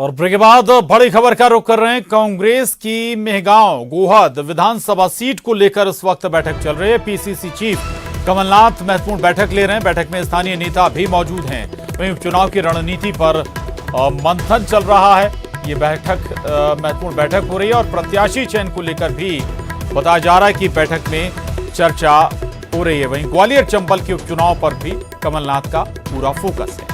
और ब्रेक के बाद बड़ी खबर का रुख कर रहे हैं। कांग्रेस की मेहगांव गोहद विधानसभा सीट को लेकर इस वक्त बैठक चल रही है। पीसीसी चीफ कमलनाथ महत्वपूर्ण बैठक ले रहे हैं। बैठक में स्थानीय नेता भी मौजूद हैं। वहीं उपचुनाव की रणनीति पर मंथन चल रहा है। ये बैठक महत्वपूर्ण बैठक हो रही है और प्रत्याशी चयन को लेकर भी बताया जा रहा है कि बैठक में चर्चा हो रही है। वहीं ग्वालियर चंबल के उपचुनाव पर भी कमलनाथ का पूरा फोकस है।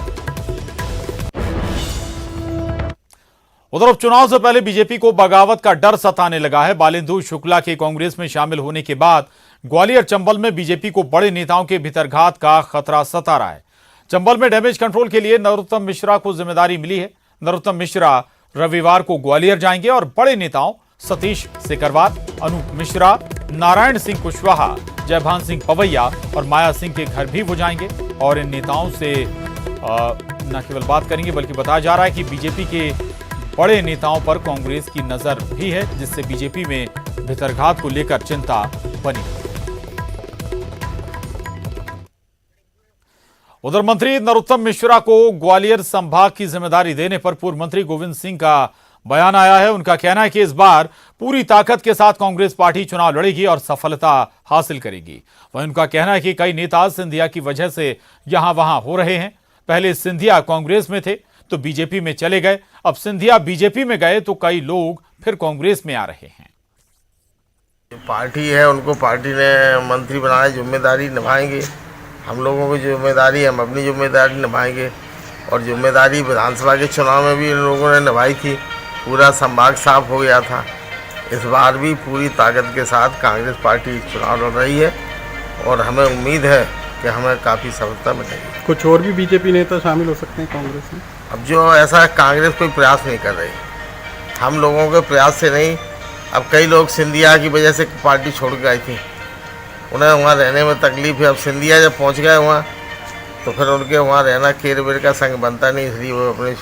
उधर उपचुनाव से पहले बीजेपी को बगावत का डर सताने लगा है। बालेंदु शुक्ला के कांग्रेस में शामिल होने के बाद ग्वालियर चंबल में बीजेपी को बड़े नेताओं के भीतरघात का खतरा सता रहा है। चंबल में डैमेज कंट्रोल के लिए नरोत्तम मिश्रा को जिम्मेदारी मिली है। नरोत्तम मिश्रा रविवार को ग्वालियर जाएंगे और बड़े नेताओं सतीश सिकरवार, अनूप मिश्रा, नारायण सिंह कुशवाहा, जयभान सिंह पवैया और माया सिंह के घर भी वो जाएंगे और इन नेताओं से न केवल बात करेंगे बल्कि बताया जा रहा है कि बीजेपी के बड़े नेताओं पर कांग्रेस की नजर भी है, जिससे बीजेपी में भीतरघात को लेकर चिंता बनी। उधर मंत्री नरोत्तम मिश्रा को ग्वालियर संभाग की जिम्मेदारी देने पर पूर्व मंत्री गोविंद सिंह का बयान आया है। उनका कहना है कि इस बार पूरी ताकत के साथ कांग्रेस पार्टी चुनाव लड़ेगी और सफलता हासिल करेगी। वहीं उनका कहना है कि कई नेता सिंधिया की वजह से यहां वहां हो रहे हैं। पहले सिंधिया कांग्रेस में थे तो बीजेपी में चले गए, अब सिंधिया बीजेपी में गए तो कई लोग फिर कांग्रेस में आ रहे हैं। पार्टी है, उनको पार्टी ने मंत्री बनाए, जिम्मेदारी निभाएंगे। हम लोगों की जिम्मेदारी, हम अपनी जिम्मेदारी निभाएंगे और जिम्मेदारी विधानसभा के चुनाव में भी इन लोगों ने निभाई थी। पूरा संभाग साफ हो गया था। इस बार भी पूरी ताकत के साथ कांग्रेस पार्टी चुनाव लड़ रही है और हमें उम्मीद है कि हमें काफ़ी सफलता मिलेगी। कुछ और भी बीजेपी नेता शामिल हो सकते हैं कांग्रेस में? अब जो ऐसा कांग्रेस कोई प्रयास नहीं कर रही, हम लोगों के प्रयास से नहीं। अब कई लोग सिंधिया की वजह से पार्टी छोड़ के आई थी, उन्हें वहाँ रहने में तकलीफ है। अब सिंधिया जब पहुँच गए वहाँ तो फिर उनके वहाँ रहना केर बेर का संग बनता नहीं, इसलिए वो अपने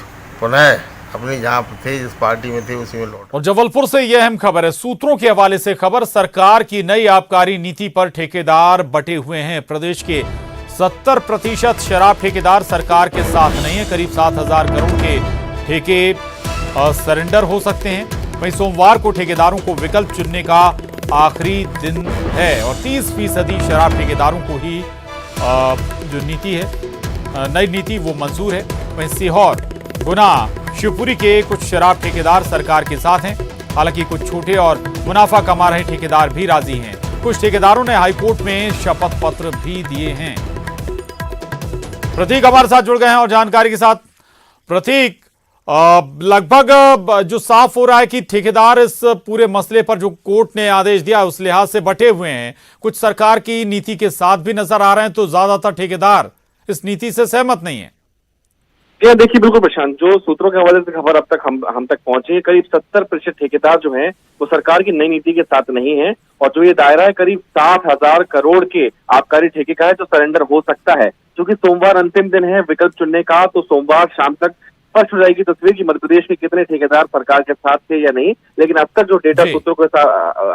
पुनः अपनी जहाँ थे, जिस पार्टी में थे, उसी में लौट। और जबलपुर से यह अहम खबर है। सूत्रों के हवाले से खबर, सरकार की नई आबकारी नीति पर ठेकेदार बटे हुए हैं। प्रदेश के 70% शराब ठेकेदार सरकार के साथ नहीं है। करीब 7,000 करोड़ के ठेके सरेंडर हो सकते हैं। वहीं सोमवार को ठेकेदारों को विकल्प चुनने का आखिरी दिन है और 30% शराब ठेकेदारों को ही जो नीति है, नई नीति, वो मंजूर है। वहीं सीहोर, गुना, शिवपुरी के कुछ शराब ठेकेदार सरकार के साथ हैं। हालांकि कुछ छोटे और मुनाफा कमा रहे ठेकेदार भी राजी हैं। कुछ ठेकेदारों ने हाईकोर्ट में शपथ पत्र भी दिए हैं। प्रतीक हमारे साथ जुड़ गए हैं और जानकारी के साथ। प्रतीक, लगभग जो साफ हो रहा है कि ठेकेदार इस पूरे मसले पर जो कोर्ट ने आदेश दिया उस लिहाज से बटे हुए हैं, कुछ सरकार की नीति के साथ भी नजर आ रहे हैं, तो ज्यादातर ठेकेदार इस नीति से सहमत नहीं है। देखिए, बिल्कुल प्रशांत, जो सूत्रों के हवाले से खबर अब तक हम तक पहुंची है, करीब 70% ठेकेदार जो हैं वो सरकार की नई नीति के साथ नहीं है। और जो ये दायरा है करीब 60,000 करोड़ के आबकारी ठेके का है, जो सरेंडर हो सकता है। क्योंकि सोमवार अंतिम दिन है विकल्प चुनने का, तो सोमवार शाम तक स्पष्ट हो जाएगी तस्वीर कि मध्य प्रदेश में कितने ठेकेदार सरकार के साथ थे या नहीं। लेकिन अब तक जो डेटा सूत्रों के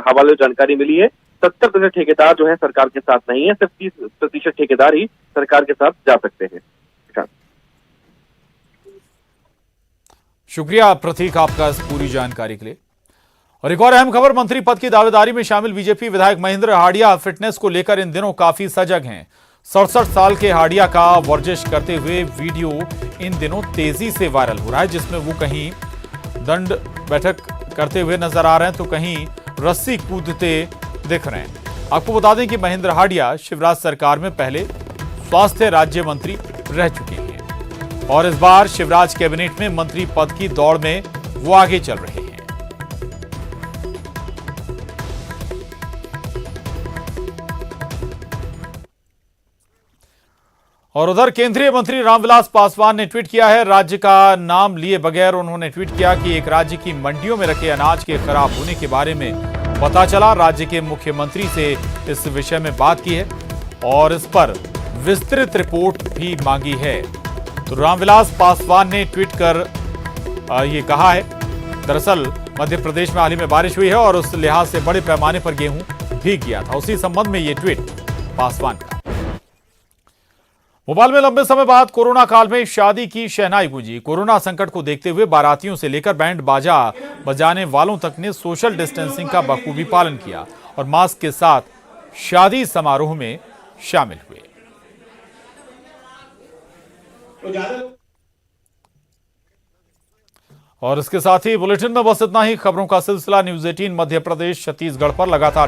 हवाले जानकारी मिली है, 70% ठेकेदार जो है सरकार के साथ नहीं है। सिर्फ 30% ठेकेदार ही सरकार के साथ जा सकते हैं। शुक्रिया प्रतीक आपका इस पूरी जानकारी के लिए। और एक और अहम खबर, मंत्री पद की दावेदारी में शामिल बीजेपी विधायक महेंद्र हाडिया फिटनेस को लेकर इन दिनों काफी सजग हैं। 67 साल के हाडिया का वर्जिश करते हुए वीडियो इन दिनों तेजी से वायरल हो रहा है, जिसमें वो कहीं दंड बैठक करते हुए नजर आ रहे हैं तो कहीं रस्सी कूदते दिख रहे हैं। आपको बता दें कि महेंद्र हाडिया शिवराज सरकार में पहले स्वास्थ्य राज्य मंत्री रह चुके हैं और इस बार शिवराज कैबिनेट में मंत्री पद की दौड़ में वो आगे चल रहे हैं। और उधर केंद्रीय मंत्री रामविलास पासवान ने ट्वीट किया है। राज्य का नाम लिए बगैर उन्होंने ट्वीट किया कि एक राज्य की मंडियों में रखे अनाज के खराब होने के बारे में पता चला। राज्य के मुख्यमंत्री से इस विषय में बात की है और इस पर विस्तृत रिपोर्ट भी मांगी है। तो रामविलास पासवान ने ट्वीट कर ये कहा है। दरअसल मध्य प्रदेश में हाल ही में बारिश हुई है और उस लिहाज से बड़े पैमाने पर गेहूं भीग गया था। उसी संबंध में ये ट्वीट पासवान का। भोपाल में लंबे समय बाद कोरोना काल में शादी की शहनाई गूंजी। कोरोना संकट को देखते हुए बारातियों से लेकर बैंड बाजा बजाने वालों तक ने सोशल डिस्टेंसिंग का बखूबी पालन किया और मास्क के साथ शादी समारोह में शामिल हुए। और इसके साथ ही बुलेटिन में बस इतना ही। खबरों का सिलसिला न्यूज़ 18 मध्य प्रदेश छत्तीसगढ़ पर लगातार जारी।